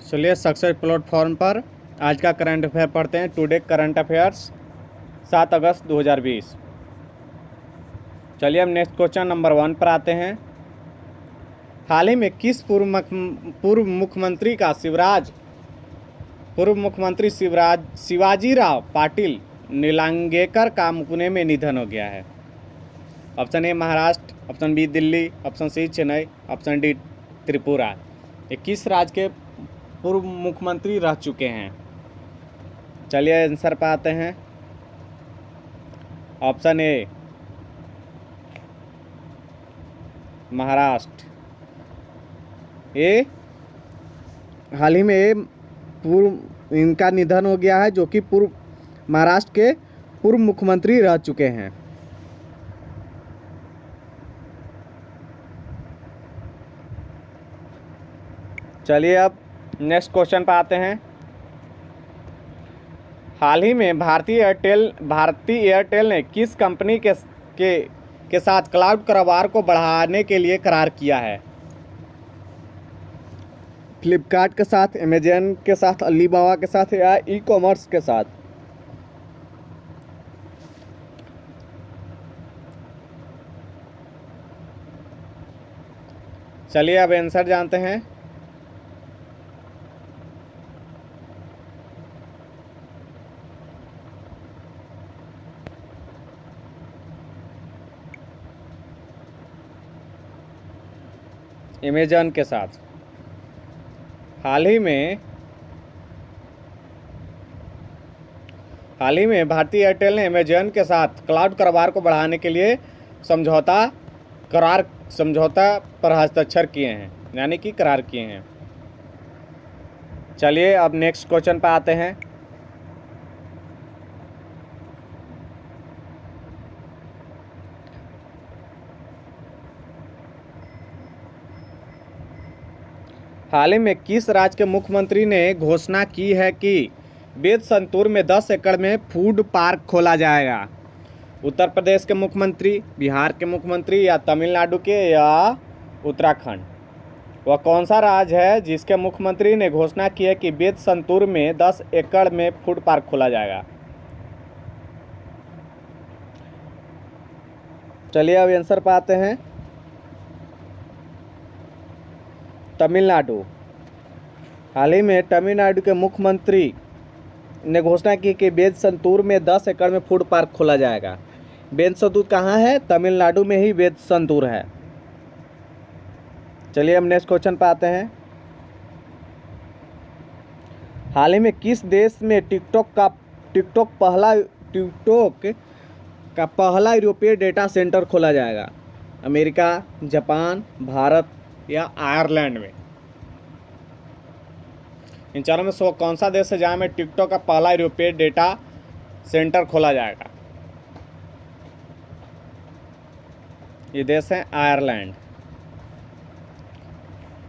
चलिए success platform पर आज का करंट अफेयर पढ़ते हैं। टुडे करंट अफेयर्स 7 अगस्त 2020। चलिए अब नेक्स्ट क्वेश्चन नंबर 1 पर आते हैं। हाल ही में किस पूर्व मुख्यमंत्री शिवाजीराव पाटिल निलंगेकर का पुणे में निधन हो गया है? Option A Maharashtra, option B Delhi, option C Chennai, option D Tripura. ये किस राज्य के पूर्व मुख्यमंत्री रह चुके हैं? चलिए आंसर पे आते हैं। Option A Maharashtra. ये हाल ही में पूर्व इनका निधन हो गया है, जो कि पूर्व महाराष्ट्र के पूर्व मुख्यमंत्री रह चुके हैं। चलिए अब नेक्स्ट क्वेश्चन पर आते हैं। हाल ही में भारतीय एयरटेल ने किस कंपनी के साथ क्लाउड कारोबार को बढ़ाने के लिए करार किया है? फ्लिपकार्ट के साथ, अमेजन के साथ, अलीबाबा के साथ या ई कॉमर्स के साथ? चलिए अब आंसर जानते हैं। अमेजन के साथ। हाल ही में भारतीय एयरटेल ने अमेजन के साथ क्लाउड कारोबार को बढ़ाने के लिए समझौता पर हस्ताक्षर किए हैं, यानी कि करार किए हैं। चलिए अब नेक्स्ट क्वेश्चन पर आते हैं। हाल ही में किस राज्य के मुख्यमंत्री ने घोषणा की है कि बेतसंतूर में 10 एकड़ में फूड पार्क खोला जाएगा? उत्तर प्रदेश के मुख्यमंत्री, बिहार के मुख्यमंत्री या तमिलनाडु के या उत्तराखंड? वह कौन सा राज्य है जिसके मुख्यमंत्री ने घोषणा की है कि बेतसंतूर में 10 एकड़ में फूड पार्क खोला जाएगा? चलिए अब आंसर पर आते हैं। तमिलनाडु। हाल ही में तमिलनाडु के मुख्यमंत्री ने घोषणा की कि बेतसंतूर में 10 एकड़ में फूड पार्क खोला जाएगा। बेतसंतूर कहाँ है? तमिलनाडु में ही बेतसंतूर है। चलिए हम नेक्स्ट क्वेश्चन पर आते हैं। हाल ही में किस देश में टिकटॉक का पहला यूरोपीय डेटा सेंटर खोला जाएगा? अमेरिका, जापान, भारत या आयरलैंड में? इन चारों में से कौन सा देश है जहां में टिकटॉक का पहला यूरोपीय डेटा सेंटर खोला जाएगा? ये देश है आयरलैंड।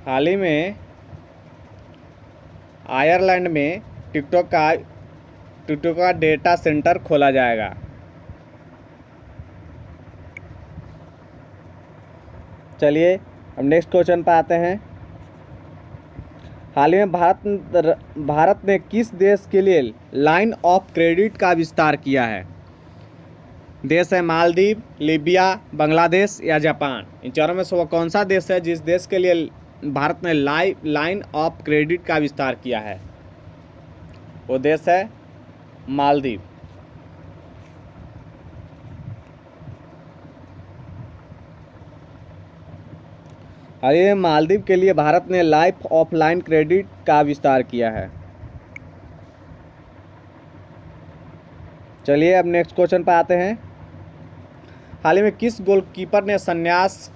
हाल ही में आयरलैंड में टिकटॉक का डेटा सेंटर खोला जाएगा। चलिए अब नेक्स्ट क्वेश्चन पर आते हैं। हाल ही में भारत ने किस देश के लिए लाइन ऑफ क्रेडिट का विस्तार किया है? देश है मालदीव, लीबिया, बांग्लादेश या जापान? इन चारों में से वो कौन सा देश है जिस देश के लिए भारत ने लाइन ऑफ क्रेडिट का विस्तार किया है? वो देश है मालदीव। हाल ही में मालदीव के लिए भारत ने लाइफ ऑफ लाइन क्रेडिट का विस्तार किया है। चलिए अब नेक्स्ट क्वेश्चन पर आते हैं। हाल ही में किस गोलकीपर ने संन्यास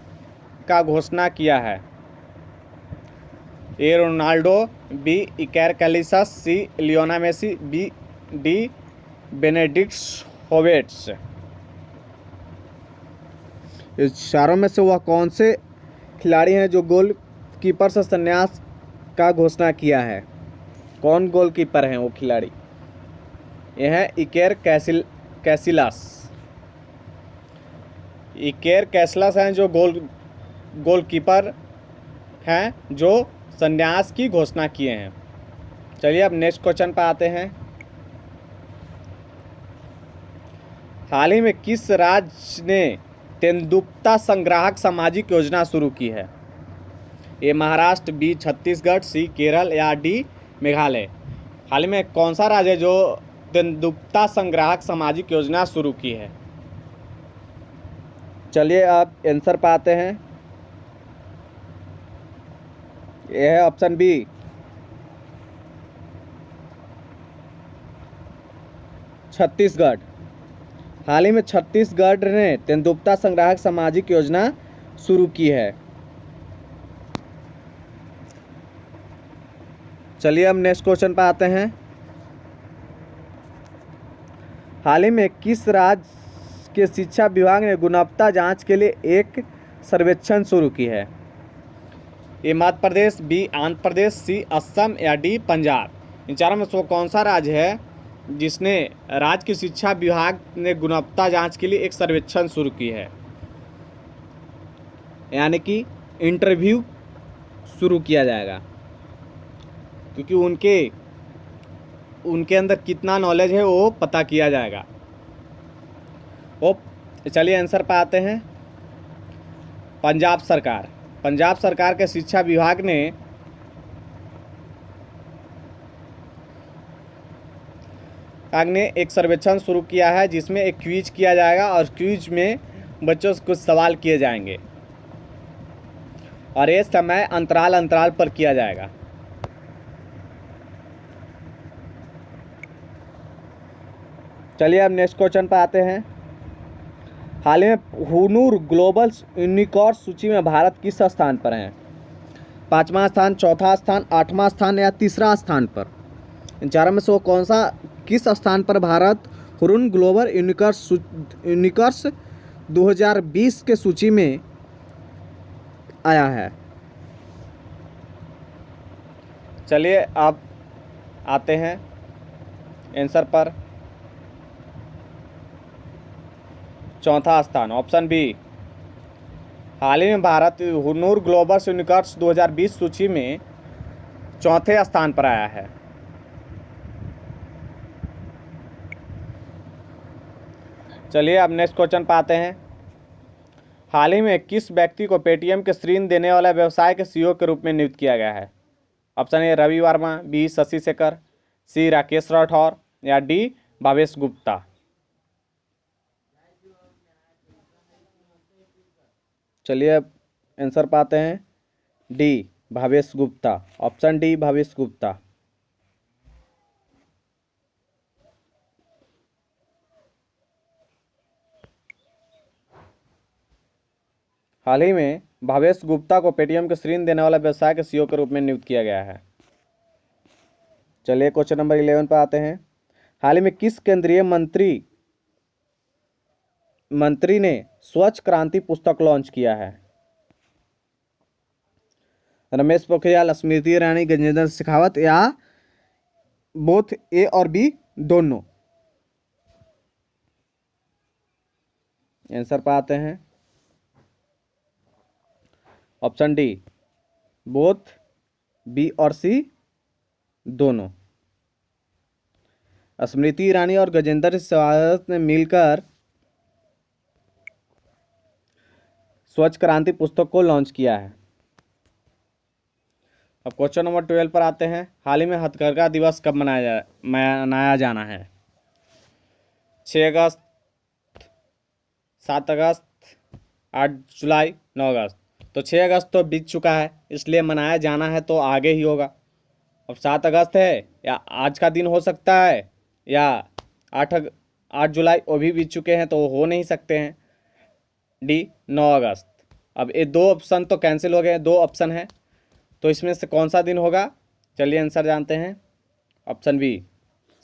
का घोषणा किया है? ए रोनाल्डो, बी इकर कैलिसस, सी लियोना मेसी, डी बेनेडिक्ट होवेट्स? इस चारों में से वह कौन से खिलाड़ी हैं जो गोलकीपर से संन्यास का घोषणा किया है? कौन गोलकीपर हैं वो खिलाड़ी? यह है इकेर कैसिलास। इकेर कैसिलास हैं जो गोलकीपर हैं जो संन्यास की घोषणा किए हैं। चलिए अब नेक्स्ट क्वेश्चन पर आते हैं। हाल ही में किस राज्य ने तेंदुपत्ता संग्राहक सामाजिक योजना शुरू की है? ए महाराष्ट्र, बी छत्तीसगढ़, सी केरल या डी मेघालय। हाल ही में कौन सा राज्य है जो तेंदुपत्ता संग्राहक सामाजिक योजना शुरू की है? चलिए आप आंसर पाते हैं। यह है ऑप्शन बी, छत्तीसगढ़। हाल ही में छत्तीसगढ़ ने तेंदुपत्ता संग्राहक सामाजिक योजना शुरू की है। चलिए हम नेक्स्ट क्वेश्चन पर आते हैं। हाल ही में किस राज्य के शिक्षा विभाग ने गुणवत्ता जांच के लिए एक सर्वेक्षण शुरू की है? ए मध्य प्रदेश, बी आंध्र प्रदेश, सी असम या डी पंजाब। इन चारों में से कौन सा राज्य है जिसने राज्य की शिक्षा विभाग ने गुणवत्ता जांच के लिए एक सर्वेक्षण शुरू की है, यानी कि इंटरव्यू शुरू किया जाएगा, क्योंकि उनके अंदर कितना नॉलेज है वो पता किया जाएगा। वो चलिए आंसर पे आते हैं। पंजाब सरकार। पंजाब सरकार के शिक्षा विभाग ने एक सर्वेक्षण शुरू किया है जिसमें एक क्विज किया जाएगा और क्विज में बच्चों से कुछ सवाल किए जाएंगे और ये समय अंतराल पर किया जाएगा। चलिए अब नेक्स्ट क्वेश्चन पर आते हैं। हाल ही में हुनूर ग्लोबल यूनिकॉर्न सूची में भारत किस स्थान पर है? 5वां स्थान, चौथा स्थान, 8वां स्थान या तीसरा स्थान पर? इन चारों में से वो कौन सा किस स्थान पर भारत हुरून ग्लोबल यूनिकॉर्न्स 2020 के सूची में आया है? चलिए अब आते हैं आंसर पर। चौथा स्थान, ऑप्शन बी। हाल ही में भारत हुनूर ग्लोबल यूनिकॉर्न्स 2020 सूची में चौथे स्थान पर आया है। चलिए अब नेक्स्ट क्वेश्चन पर आते हैं। हाल ही में किस व्यक्ति को पेटीएम के ऋण देने वाला व्यवसाय के सीईओ के रूप में नियुक्त किया गया है? Option A Ravi Verma, B Shashi Shekhar, C Rakesh Rathore या डी भावेश गुप्ता। चलिए अब आंसर पाते हैं। D Bhavesh Gupta. Option D Bhavesh Gupta. हाल ही में भावेश गुप्ता को पेटीएम के ऋण देने वाला व्यवसाय के सीईओ के रूप में नियुक्त किया गया है। चलिए क्वेश्चन नंबर 11 पर आते हैं। हाल ही में किस केंद्रीय मंत्री ने स्वच्छ क्रांति पुस्तक लॉन्च किया है? रमेश पोखरियाल, स्मृति ईरानी, गजेंद्र शेखावत या बोथ ए और बी दोनों? आंसर पर आते हैं। ऑप्शन डी बोथ, बी और सी दोनों। स्मृति ईरानी और गजेंद्र शेखावत ने मिलकर स्वच्छ क्रांति पुस्तक को लॉन्च किया है। अब क्वेश्चन नंबर 12 पर आते हैं। हाल ही में हथकरघा दिवस कब मनाया जाना है? 6 अगस्त, 7 अगस्त, 8 जुलाई, 9 अगस्त। तो 6 अगस्त तो बीत चुका है, इसलिए मनाया जाना है तो आगे ही होगा। अब 7 अगस्त है या आज का दिन हो सकता है, या 8 जुलाई वो भी बीत चुके हैं तो हो नहीं सकते हैं। डी 9 अगस्त। अब ये दो ऑप्शन तो कैंसिल हो गए, दो ऑप्शन हैं, तो इसमें से कौन सा दिन होगा? चलिए आंसर जानते हैं। ऑप्शन बी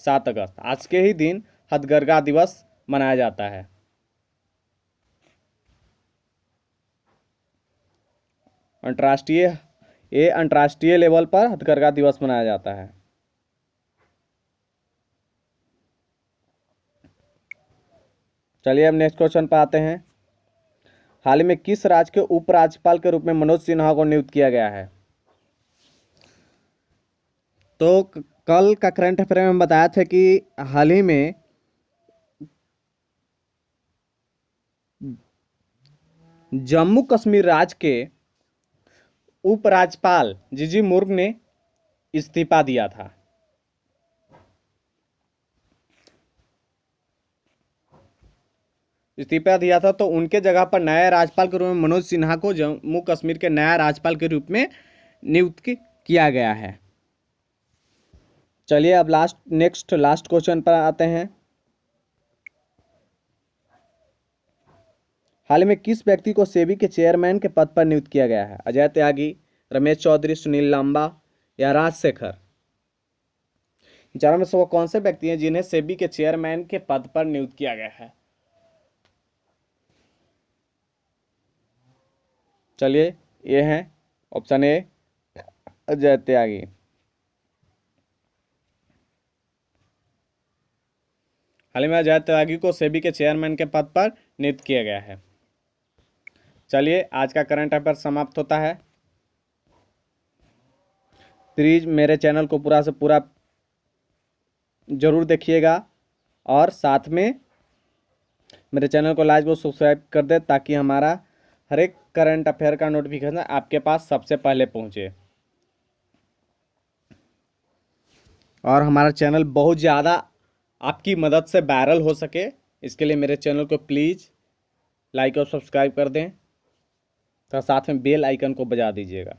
7 अगस्त। आज के ही दिन हथकरघा दिवस मनाया जाता है। अंतर्राष्ट्रीय लेवल पर हथकरघा दिवस मनाया जाता है। चलिए अब नेक्स्ट क्वेश्चन पर आते हैं। हाल ही में किस राज्य के उपराज्यपाल के रूप में मनोज सिन्हा को नियुक्त किया गया है? तो कल का करंट अफेयर में बताया था कि हाल ही में जम्मू कश्मीर राज्य के उपराज्यपाल जीजी मुर्मू ने इस्तीफा दिया था। तो उनके जगह पर नया राज्यपाल के रूप में मनोज सिन्हा को जम्मू कश्मीर के नया राज्यपाल के रूप में नियुक्त किया गया है। चलिए अब नेक्स्ट क्वेश्चन पर आते हैं। हाल ही में किस व्यक्ति को सेबी के चेयरमैन के पद पर नियुक्त किया गया है? अजय त्यागी, रमेश चौधरी, सुनील लांबा या राजशेखर? चारों में से वो कौन से व्यक्ति हैं जिन्हें सेबी के चेयरमैन के पद पर नियुक्त किया गया है? चलिए ये है ऑप्शन ए अजय त्यागी। हाल ही में अजय त्यागी को सेबी के चेयरमैन के पद पर नियुक्त किया गया है। चलिए आज का करंट अफेयर समाप्त होता है। प्लीज मेरे चैनल को पूरा से पूरा जरूर देखिएगा और साथ में मेरे चैनल को लाइक और सब्सक्राइब कर दे ताकि हमारा हर एक करंट अफेयर का नोटिफिकेशन आपके पास सबसे पहले पहुंचे और हमारा चैनल बहुत ज़्यादा आपकी मदद से वायरल हो सके। इसके लिए मेरे चैनल को प्लीज़ लाइक और सब्सक्राइब कर दें तो साथ में बेल आइकन को बजा दीजिएगा।